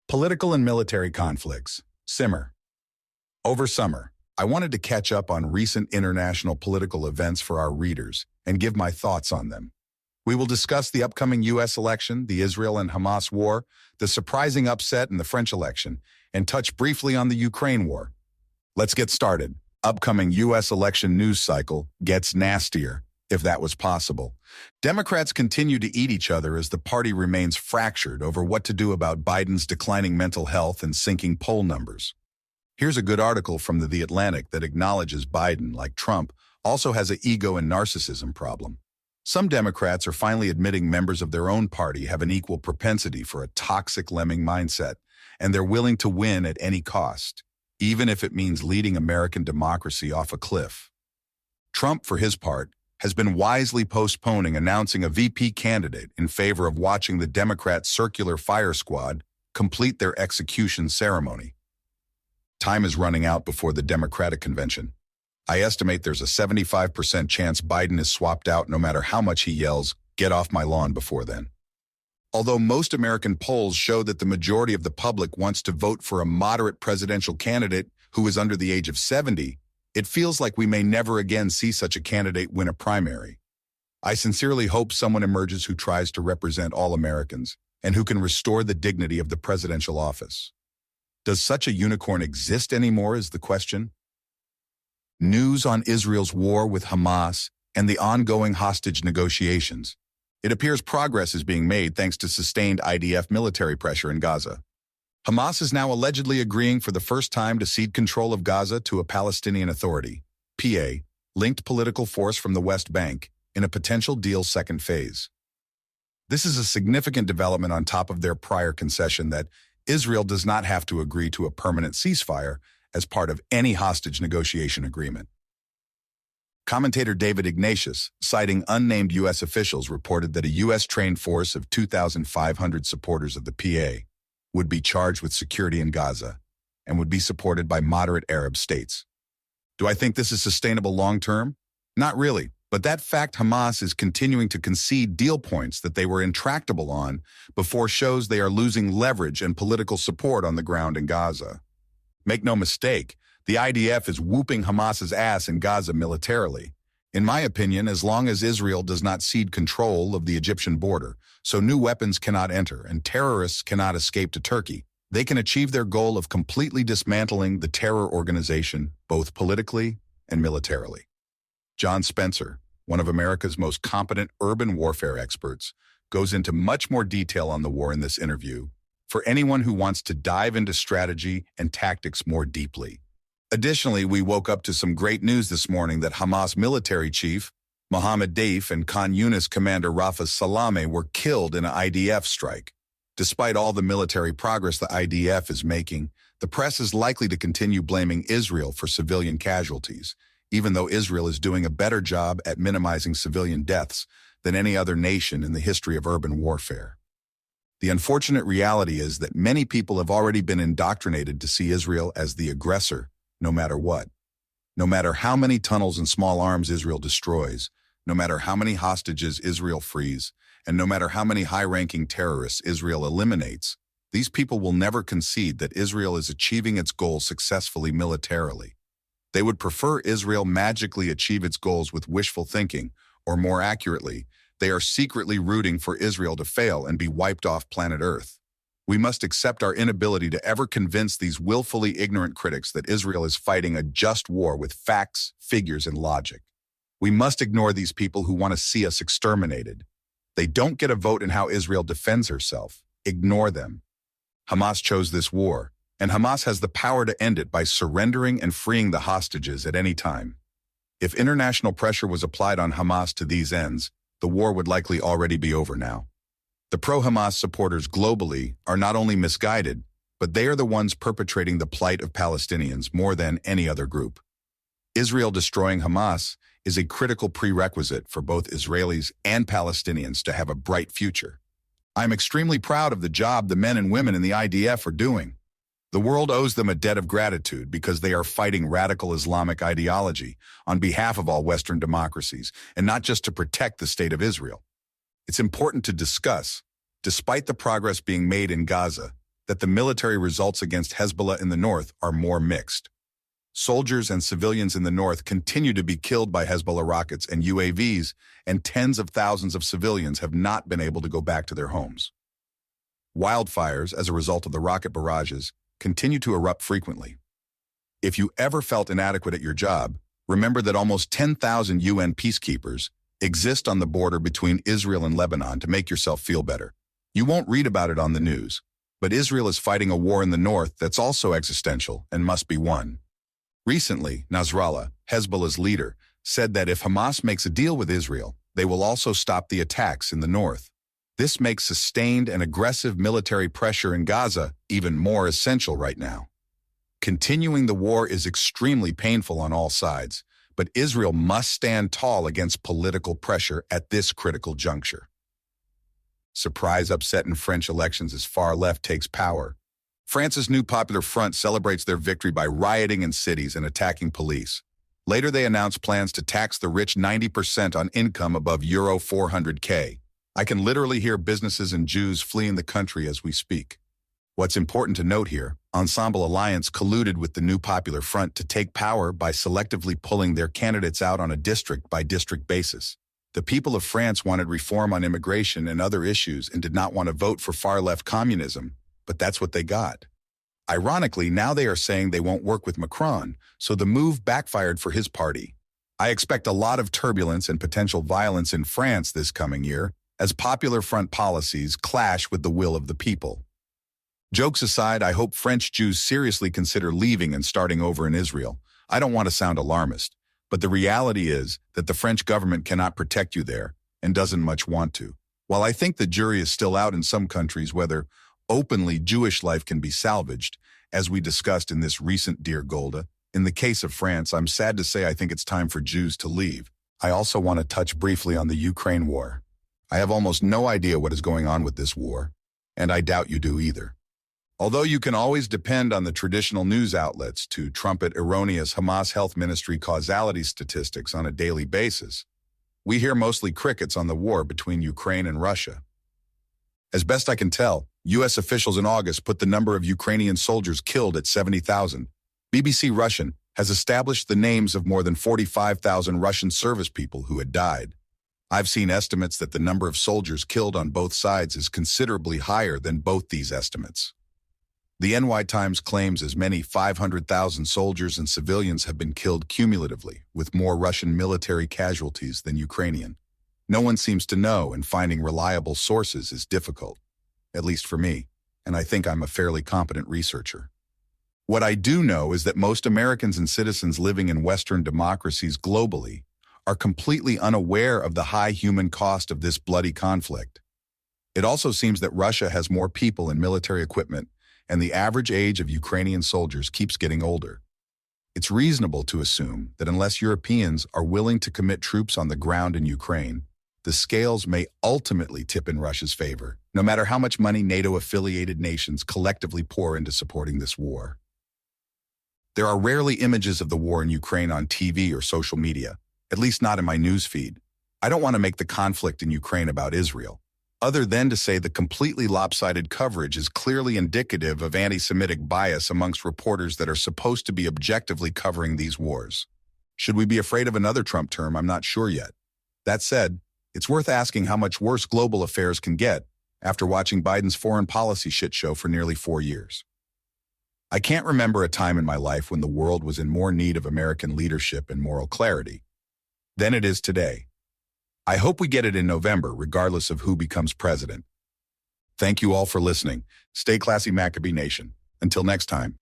Political and military conflicts. Simmer. Over summer, I wanted to catch up on recent international political events for our readers and give my thoughts on them. We will discuss the upcoming U.S. election, the Israel and Hamas war, the surprising upset in the French election, and touch briefly on the Ukraine war. Let's get started. Upcoming U.S. election news cycle gets nastier, if that was possible. Democrats continue to eat each other as the party remains fractured over what to do about Biden's declining mental health and sinking poll numbers. Here's a good article from The Atlantic that acknowledges Biden, like Trump, also has an ego and narcissism problem. Some Democrats are finally admitting members of their own party have an equal propensity for a toxic lemming mindset, and they're willing to win at any cost, even if it means leading American democracy off a cliff. Trump, for his part, has been wisely postponing announcing a VP candidate in favor of watching the Democrat Circular Fire Squad complete their execution ceremony. Time is running out before the Democratic convention. I estimate there's a 75% chance Biden is swapped out no matter how much he yells, "Get off my lawn," before then. Although most American polls show that the majority of the public wants to vote for a moderate presidential candidate who is under the age of 70, it feels like we may never again see such a candidate win a primary. I sincerely hope someone emerges who tries to represent all Americans and who can restore the dignity of the presidential office. Does such a unicorn exist anymore is the question. News on Israel's war with Hamas and the ongoing hostage negotiations. It appears progress is being made thanks to sustained IDF military pressure in Gaza. Hamas is now allegedly agreeing for the first time to cede control of Gaza to a Palestinian Authority, PA, linked political force from the West Bank, in a potential deal's second phase. This is a significant development on top of their prior concession that Israel does not have to agree to a permanent ceasefire as part of any hostage negotiation agreement. Commentator David Ignatius, citing unnamed U.S. officials, reported that a U.S.-trained force of 2,500 supporters of the PA would be charged with security in Gaza and would be supported by moderate Arab states. Do I think this is sustainable long-term? Not really, but that fact Hamas is continuing to concede deal points that they were intractable on before shows they are losing leverage and political support on the ground in Gaza. Make no mistake, the IDF is whooping Hamas's ass in Gaza militarily. In my opinion, as long as Israel does not cede control of the Egyptian border, so new weapons cannot enter and terrorists cannot escape to Turkey, they can achieve their goal of completely dismantling the terror organization, both politically and militarily. John Spencer, one of America's most competent urban warfare experts, goes into much more detail on the war in this interview for anyone who wants to dive into strategy and tactics more deeply. Additionally, we woke up to some great news this morning that Hamas military chief Mohammed Deif and Khan Yunis commander Rafa Salameh were killed in an IDF strike. Despite all the military progress the IDF is making, the press is likely to continue blaming Israel for civilian casualties, even though Israel is doing a better job at minimizing civilian deaths than any other nation in the history of urban warfare. The unfortunate reality is that many people have already been indoctrinated to see Israel as the aggressor, no matter what. No matter how many tunnels and small arms Israel destroys, no matter how many hostages Israel frees, and no matter how many high-ranking terrorists Israel eliminates, these people will never concede that Israel is achieving its goals successfully militarily. They would prefer Israel magically achieve its goals with wishful thinking, or more accurately, they are secretly rooting for Israel to fail and be wiped off planet Earth. We must accept our inability to ever convince these willfully ignorant critics that Israel is fighting a just war with facts, figures, and logic. We must ignore these people who want to see us exterminated. They don't get a vote in how Israel defends herself. Ignore them. Hamas chose this war, and Hamas has the power to end it by surrendering and freeing the hostages at any time. If international pressure was applied on Hamas to these ends, the war would likely already be over now. The pro-Hamas supporters globally are not only misguided, but they are the ones perpetrating the plight of Palestinians more than any other group. Israel destroying Hamas is a critical prerequisite for both Israelis and Palestinians to have a bright future. I'm extremely proud of the job the men and women in the IDF are doing. The world owes them a debt of gratitude because they are fighting radical Islamic ideology on behalf of all Western democracies, and not just to protect the state of Israel. It's important to discuss, despite the progress being made in Gaza, that the military results against Hezbollah in the north are more mixed. Soldiers and civilians in the north continue to be killed by Hezbollah rockets and UAVs, and tens of thousands of civilians have not been able to go back to their homes. Wildfires, as a result of the rocket barrages, continue to erupt frequently. If you ever felt inadequate at your job, remember that almost 10,000 UN peacekeepers exist on the border between Israel and Lebanon to make yourself feel better. You won't read about it on the news, but Israel is fighting a war in the north that's also existential and must be won. Recently, Nasrallah, Hezbollah's leader, said that if Hamas makes a deal with Israel, they will also stop the attacks in the north. This makes sustained and aggressive military pressure in Gaza even more essential right now. Continuing the war is extremely painful on all sides, but Israel must stand tall against political pressure at this critical juncture. Surprise upset in French elections as far left takes power. France's new Popular Front celebrates their victory by rioting in cities and attacking police. Later, they announced plans to tax the rich 90% on income above Euro 400K. I can literally hear businesses and Jews fleeing the country as we speak. What's important to note here, Ensemble Alliance colluded with the new Popular Front to take power by selectively pulling their candidates out on a district-by-district basis. The people of France wanted reform on immigration and other issues and did not want to vote for far-left communism, but that's what they got. Ironically, now they are saying they won't work with Macron, so the move backfired for his party. I expect a lot of turbulence and potential violence in France this coming year, as Popular Front policies clash with the will of the people. Jokes aside, I hope French Jews seriously consider leaving and starting over in Israel. I don't want to sound alarmist, but the reality is that the French government cannot protect you there and doesn't much want to. While I think the jury is still out in some countries whether openly Jewish life can be salvaged, as we discussed in this recent Dear Golda, in the case of France, I'm sad to say I think it's time for Jews to leave. I also want to touch briefly on the Ukraine war. I have almost no idea what is going on with this war, and I doubt you do either. Although you can always depend on the traditional news outlets to trumpet erroneous Hamas Health Ministry causality statistics on a daily basis, we hear mostly crickets on the war between Ukraine and Russia. As best I can tell, U.S. officials in August put the number of Ukrainian soldiers killed at 70,000. BBC Russian has established the names of more than 45,000 Russian service people who had died. I've seen estimates that the number of soldiers killed on both sides is considerably higher than both these estimates. The NY Times claims as many 500,000 soldiers and civilians have been killed cumulatively, with more Russian military casualties than Ukrainian. No one seems to know, and finding reliable sources is difficult, at least for me, and I think I'm a fairly competent researcher. What I do know is that most Americans and citizens living in Western democracies globally are completely unaware of the high human cost of this bloody conflict. It also seems that Russia has more people and military equipment, and the average age of Ukrainian soldiers keeps getting older. It's reasonable to assume that unless Europeans are willing to commit troops on the ground in Ukraine, the scales may ultimately tip in Russia's favor, no matter how much money NATO-affiliated nations collectively pour into supporting this war. There are rarely images of the war in Ukraine on TV or social media, at least not in my newsfeed. I don't want to make the conflict in Ukraine about Israel, other than to say the completely lopsided coverage is clearly indicative of anti-Semitic bias amongst reporters that are supposed to be objectively covering these wars. Should we be afraid of another Trump term? I'm not sure yet. That said, it's worth asking how much worse global affairs can get after watching Biden's foreign policy shit show for nearly 4 years. I can't remember a time in my life when the world was in more need of American leadership and moral clarity than it is today. I hope we get it in November, regardless of who becomes president. Thank you all for listening. Stay classy, Maccabee Nation. Until next time.